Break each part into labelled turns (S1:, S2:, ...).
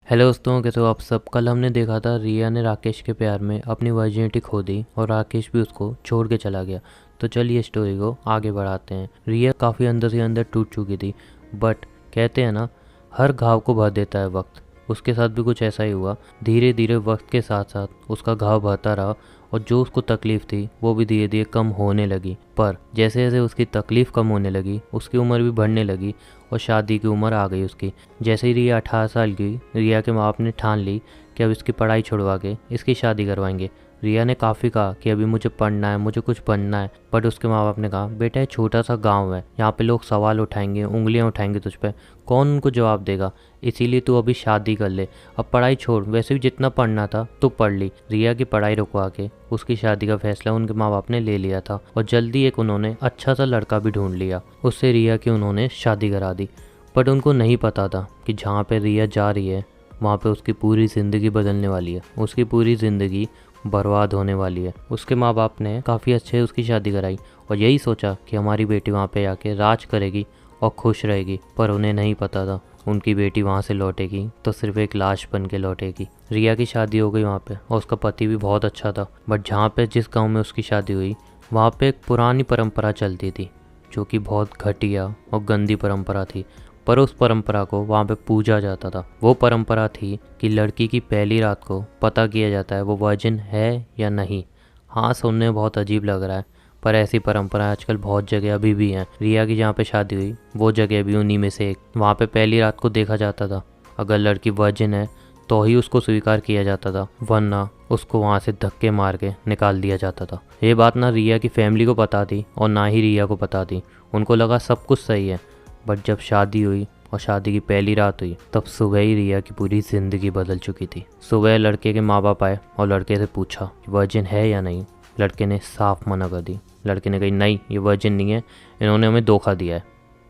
S1: Hello दोस्तों, कैसे हो आप सब। कल हमने देखा था रिया ने राकेश के प्यार में अपनी वर्जिनिटी खो दी और राकेश भी उसको छोड़ के चला गया। तो चलिए स्टोरी को आगे बढ़ाते हैं। रिया काफ़ी अंदर से अंदर टूट चुकी थी, बट कहते हैं ना, हर घाव को भर देता है वक्त। उसके साथ भी कुछ ऐसा ही हुआ। धीरे धीरे वक्त के साथ साथ उसका घाव भरता रहा और जो उसको तकलीफ़ थी वो भी धीरे धीरे कम होने लगी। पर जैसे जैसे उसकी तकलीफ़ कम होने लगी उसकी उम्र भी बढ़ने लगी और शादी की उम्र आ गई उसकी। जैसे ही रिया 18 साल की, रिया के माँ बाप ने ठान ली कि अब इसकी पढ़ाई छुड़वा के इसकी शादी करवाएंगे। रिया ने काफ़ी कहा कि अभी मुझे पढ़ना है, मुझे कुछ बनना है, बट उसके माँ बाप ने कहा बेटा ये छोटा सा गांव है, यहाँ पे लोग सवाल उठाएंगे, उंगलियाँ उठाएंगे तुझ पे, कौन उनको जवाब देगा, इसीलिए तू अभी शादी कर ले, अब पढ़ाई छोड़, वैसे भी जितना पढ़ना था तो पढ़ ली। रिया की पढ़ाई रुकवा के उसकी शादी का फैसला उनके माँ बाप ने ले लिया था और जल्दी एक उन्होंने अच्छा सा लड़का भी ढूंढ लिया। उससे रिया की उन्होंने शादी करा दी। बट उनको नहीं पता था कि जहाँ पे रिया जा रही है वहाँ पे उसकी पूरी ज़िंदगी बदलने वाली है, उसकी पूरी ज़िंदगी बर्बाद होने वाली है। उसके माँ बाप ने काफ़ी अच्छे उसकी शादी कराई और यही सोचा कि हमारी बेटी वहाँ पे आके राज करेगी और खुश रहेगी। पर उन्हें नहीं पता था उनकी बेटी वहाँ से लौटेगी तो सिर्फ एक लाश बन के लौटेगी। रिया की शादी हो गई वहाँ पे और उसका पति भी बहुत अच्छा था। बट जहाँ पे जिस गाँव में उसकी शादी हुई वहाँ पे एक पुरानी परंपरा चलती थी जो कि बहुत घटिया और गंदी परंपरा थी। पर उस परंपरा को वहाँ पे पूजा जाता था। वो परंपरा थी कि लड़की की पहली रात को पता किया जाता है वो वर्जिन है या नहीं। हाँ, सुनने में बहुत अजीब लग रहा है, पर ऐसी परंपरा आजकल बहुत जगह अभी भी हैं। रिया की जहाँ पे शादी हुई वो जगह भी उन्हीं में से एक। वहाँ पे पहली रात को देखा जाता था, अगर लड़की वर्जिन है तो ही उसको स्वीकार किया जाता था, वरना उसको वहाँ से धक्के मार के निकाल दिया जाता था। ये बात ना रिया की फैमिली को पता थी और ना ही रिया को पता थी। उनको लगा सब कुछ सही है। बट जब शादी हुई और शादी की पहली रात हुई तब सुबह ही रिया की पूरी ज़िंदगी बदल चुकी थी। सुबह लड़के के माँ बाप आए और लड़के से पूछा कि वर्जिन है या नहीं। लड़के ने साफ मना कर दी। लड़के ने कही नहीं, ये वर्जिन नहीं है, इन्होंने हमें धोखा दिया है,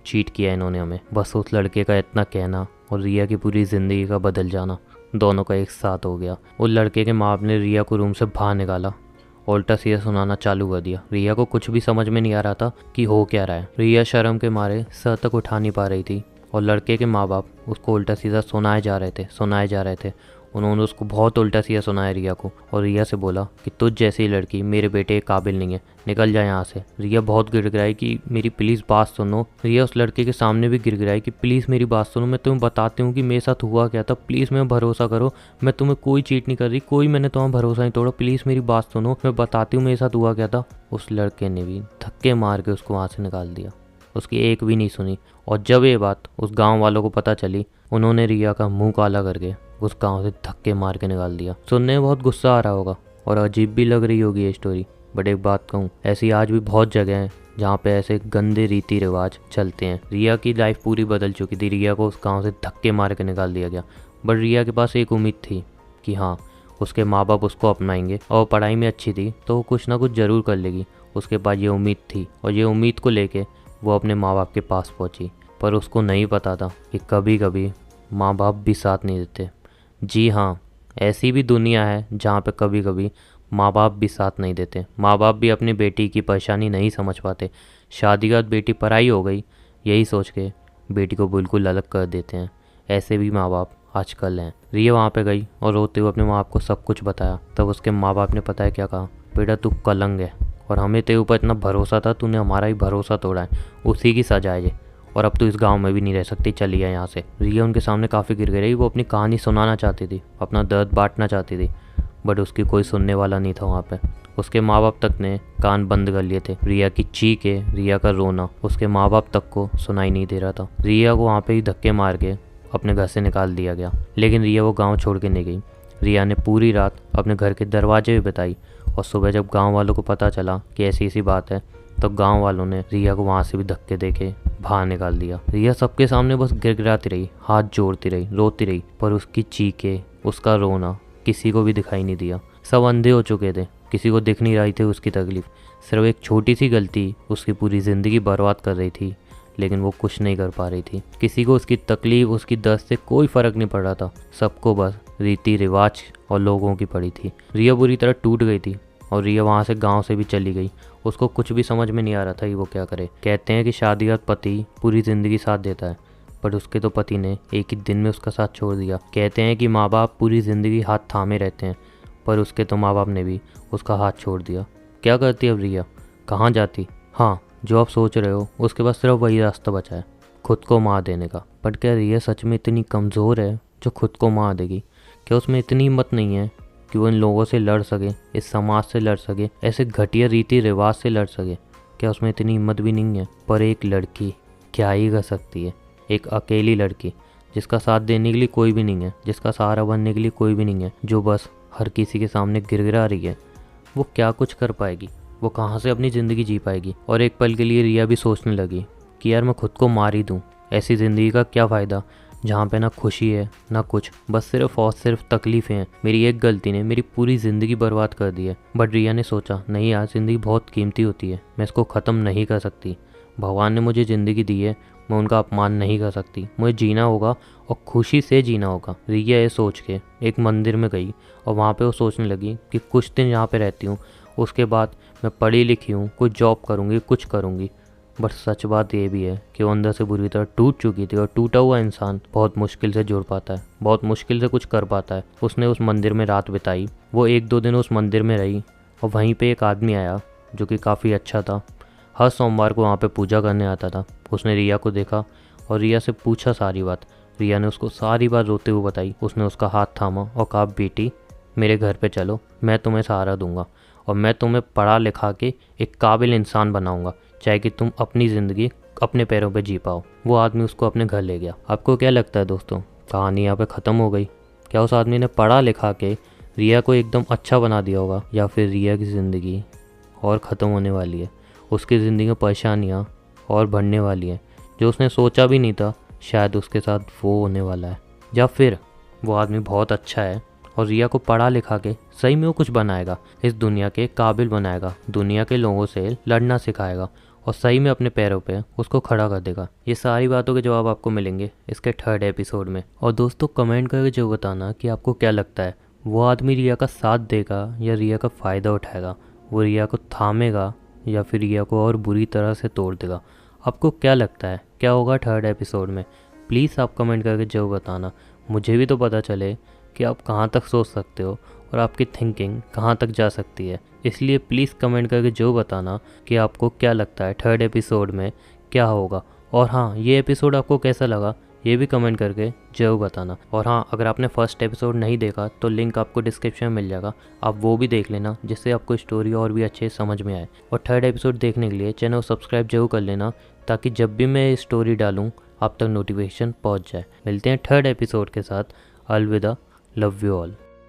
S1: चीट किया है इन्होंने हमें। बस उस लड़के का इतना कहना और रिया की पूरी ज़िंदगी का बदल जाना दोनों का एक साथ हो गया। उस लड़के के माँ बाप ने रिया को रूम से बाहर निकाला, उल्टा सीधा सुनाना चालू कर दिया। रिया को कुछ भी समझ में नहीं आ रहा था कि हो क्या रहा है। रिया शर्म के मारे सर तक उठा नहीं पा रही थी और लड़के के माँ बाप उसको उल्टा सीधा सुनाए जा रहे थे। उन्होंने उसको बहुत उल्टा सीधा सुनाया रिया को और रिया से बोला कि तुझ जैसी लड़की मेरे बेटे के काबिल नहीं है, निकल जाए यहाँ से। रिया बहुत गिड़गिड़ाई कि मेरी प्लीज़ बात सुनो। रिया उस लड़के के सामने भी गिड़गिड़ाई कि प्लीज़ मेरी बात सुनो, मैं तुम्हें बताती हूँ कि मेरे साथ हुआ क्या था, प्लीज़ मैं भरोसा करो, मैं तुम्हें कोई चीट नहीं कर रही, कोई मैंने तुम्हारा भरोसा नहीं तोड़ा, प्लीज़ मेरी बात सुनो, मैं बताती हूँ मेरे साथ हुआ क्या था। उस लड़के ने भी धक्के मार के उसको वहाँ से निकाल दिया, उसकी एक भी नहीं सुनी। और जब ये बात उस गांव वालों को पता चली, उन्होंने रिया का मुंह काला करके उस गांव से धक्के मार के निकाल दिया। सुनने में बहुत गुस्सा आ रहा होगा और अजीब भी लग रही होगी ये स्टोरी, बट एक बात कहूँ, ऐसी आज भी बहुत जगह हैं जहाँ पे ऐसे गंदे रीति रिवाज चलते हैं। रिया की लाइफ पूरी बदल चुकी थी। रिया को उस गाँव से धक्के मार के निकाल दिया गया, बट रिया के पास एक उम्मीद थी कि हाँ, उसके माँ बाप उसको अपनाएंगे और पढ़ाई में अच्छी थी तो वो कुछ ना कुछ ज़रूर कर लेगी। उसके पास ये उम्मीद थी और ये उम्मीद को लेके वो अपने माँ बाप के पास पहुँची। पर उसको नहीं पता था कि कभी कभी माँ बाप भी साथ नहीं देते। जी हाँ, ऐसी भी दुनिया है जहाँ पे कभी कभी माँ बाप भी साथ नहीं देते। माँ बाप भी अपनी बेटी की परेशानी नहीं समझ पाते। शादी के बाद बेटी पराई हो गई यही सोच के बेटी को बिल्कुल अलग कर देते हैं। ऐसे भी माँ बाप आजकल हैं। रिया वहाँ पे गई और रोते हुए अपने माँ बाप को सब कुछ बताया। तब उसके माँ बाप ने पता है क्या कहा, बेटा तू कलंक है और हमें तेरे ऊपर इतना भरोसा था, तूने हमारा ही भरोसा तोड़ा है, उसी की सजा है ये, और अब तो इस गांव में भी नहीं रह सकती, चली है यहाँ से। रिया उनके सामने काफ़ी गिर गई। वो अपनी कहानी सुनाना चाहती थी, अपना दर्द बांटना चाहती थी, बट उसकी कोई सुनने वाला नहीं था वहाँ पे। उसके माँ बाप तक ने कान बंद कर लिए थे। रिया की चीखें, रिया का रोना उसके माँ बाप तक को सुनाई नहीं दे रहा था। रिया को वहाँ पे ही धक्के मार के अपने घर से निकाल दिया गया, लेकिन रिया वो गाँव छोड़ के नहीं गई। रिया ने पूरी रात अपने घर के दरवाजे भी बिताई और सुबह जब गाँव वालों को पता चला कि ऐसी ऐसी बात है तो गांव वालों ने रिया को वहाँ से भी धक्के देके बाहर निकाल दिया। रिया सबके सामने बस गिड़गिड़ाती रही, हाथ जोड़ती रही, रोती रही, पर उसकी चीखें, उसका रोना किसी को भी दिखाई नहीं दिया। सब अंधे हो चुके थे, किसी को दिख नहीं रही थी उसकी तकलीफ। सिर्फ एक छोटी सी गलती उसकी पूरी ज़िंदगी बर्बाद कर रही थी, लेकिन वो कुछ नहीं कर पा रही थी। किसी को उसकी तकलीफ, उसकी दर्द से कोई फ़र्क नहीं पड़ रहा था। सबको बस रीति रिवाज और लोगों की पड़ी थी। रिया बुरी तरह टूट गई थी और रिया वहाँ से गांव से भी चली गई। उसको कुछ भी समझ में नहीं आ रहा था कि वो क्या करे। कहते हैं कि शादीशुदा पति पूरी ज़िंदगी साथ देता है, पर उसके तो पति ने एक ही दिन में उसका साथ छोड़ दिया। कहते हैं कि माँ बाप पूरी ज़िंदगी हाथ थामे रहते हैं, पर उसके तो माँ बाप ने भी उसका हाथ छोड़ दिया। क्या करती अब रिया, कहाँ जाती? हाँ, जो आप सोच रहे हो उसके पास सिर्फ वही रास्ता बचा है, खुद को मार देने का। बट क्या रिया सच में इतनी कमज़ोर है जो खुद को मार देगी? क्या उसमें इतनी हिम्मत नहीं है कि वो इन लोगों से लड़ सके, इस समाज से लड़ सके, ऐसे घटिया रीति रिवाज से लड़ सके? क्या उसमें इतनी हिम्मत भी नहीं है? पर एक लड़की क्या ही कर सकती है, एक अकेली लड़की जिसका साथ देने के लिए कोई भी नहीं है, जिसका सहारा बनने के लिए कोई भी नहीं है, जो बस हर किसी के सामने गिड़गिड़ा रही है, वो क्या कुछ कर पाएगी? वो कहाँ से अपनी ज़िंदगी जी पाएगी? और एक पल के लिए रिया भी सोचने लगी कि यार मैं खुद को मार ही दूँ, ऐसी ज़िंदगी का क्या फ़ायदा जहाँ पे ना खुशी है ना कुछ, बस सिर्फ और सिर्फ तकलीफ़ें हैं। मेरी एक गलती ने मेरी पूरी ज़िंदगी बर्बाद कर दी है। बट रिया ने सोचा नहीं यार, ज़िंदगी बहुत कीमती होती है, मैं इसको ख़त्म नहीं कर सकती। भगवान ने मुझे ज़िंदगी दी है, मैं उनका अपमान नहीं कर सकती, मुझे जीना होगा और खुशी से जीना होगा। रिया ये सोच के एक मंदिर में गई और वहाँ पे वो सोचने लगी कि कुछ दिन यहाँ पे रहती हूँ, उसके बाद मैं पढ़ी लिखी हूँ, कुछ जॉब करूँगी, कुछ करूँगी। बट सच बात ये भी है कि वो अंदर से बुरी तरह टूट चुकी थी, और टूटा हुआ इंसान बहुत मुश्किल से जुड़ पाता है, बहुत मुश्किल से कुछ कर पाता है। उसने उस मंदिर में रात बिताई, वो 1-2 दिन उस मंदिर में रही, और वहीं पे एक आदमी आया जो कि काफ़ी अच्छा था, हर सोमवार को वहाँ पे पूजा करने आता था। उसने रिया को देखा और रिया से पूछा सारी बात। रिया ने उसको सारी बात रोते हुए बताई। उसने उसका हाथ थामा और कहा, बेटी मेरे घर पे चलो, मैं तुम्हें सहारा दूंगा और मैं तुम्हें पढ़ा लिखा के एक काबिल इंसान बनाऊंगा, चाहे कि तुम अपनी ज़िंदगी अपने पैरों पे जी पाओ। वो आदमी उसको अपने घर ले गया। आपको क्या लगता है दोस्तों, कहानी यहाँ पे ख़त्म हो गई? क्या उस आदमी ने पढ़ा लिखा के रिया को एकदम अच्छा बना दिया होगा, या फिर रिया की ज़िंदगी और ख़त्म होने वाली है, उसकी ज़िंदगी में परेशानियाँ और बढ़ने वाली हैं? जो उसने सोचा भी नहीं था शायद उसके साथ वो होने वाला है। या फिर वो आदमी बहुत अच्छा है और रिया को पढ़ा लिखा के सही में वो कुछ बनाएगा, इस दुनिया के काबिल बनाएगा, दुनिया के लोगों से लड़ना सिखाएगा और सही में अपने पैरों पे उसको खड़ा कर देगा। ये सारी बातों के जवाब आपको मिलेंगे इसके 3rd एपिसोड में। और दोस्तों कमेंट करके जो बताना कि आपको क्या लगता है, वो आदमी रिया का साथ देगा या रिया का फ़ायदा उठाएगा? वो रिया को थामेगा या फिर रिया को और बुरी तरह से तोड़ देगा? आपको क्या लगता है क्या होगा 3rd एपिसोड में? प्लीज़ आप कमेंट करके जरूर बताना, मुझे भी तो पता चले कि आप कहाँ तक सोच सकते हो और आपकी थिंकिंग कहाँ तक जा सकती है। इसलिए प्लीज़ कमेंट करके जो बताना कि आपको क्या लगता है 3rd एपिसोड में क्या होगा। और हाँ, ये एपिसोड आपको कैसा लगा ये भी कमेंट करके जरूर बताना। और हाँ, अगर आपने 1st एपिसोड नहीं देखा तो लिंक आपको डिस्क्रिप्शन में मिल जाएगा, आप वो भी देख लेना, जिससे आपको स्टोरी और भी अच्छे समझ में आए। और 3rd एपिसोड देखने के लिए चैनल सब्सक्राइब जरूर कर लेना, ताकि जब भी मैं स्टोरी डालूँ आप तक नोटिफिकेशन पहुँच जाए। मिलते हैं 3rd एपिसोड के साथ। अलविदा, लव यू ऑल।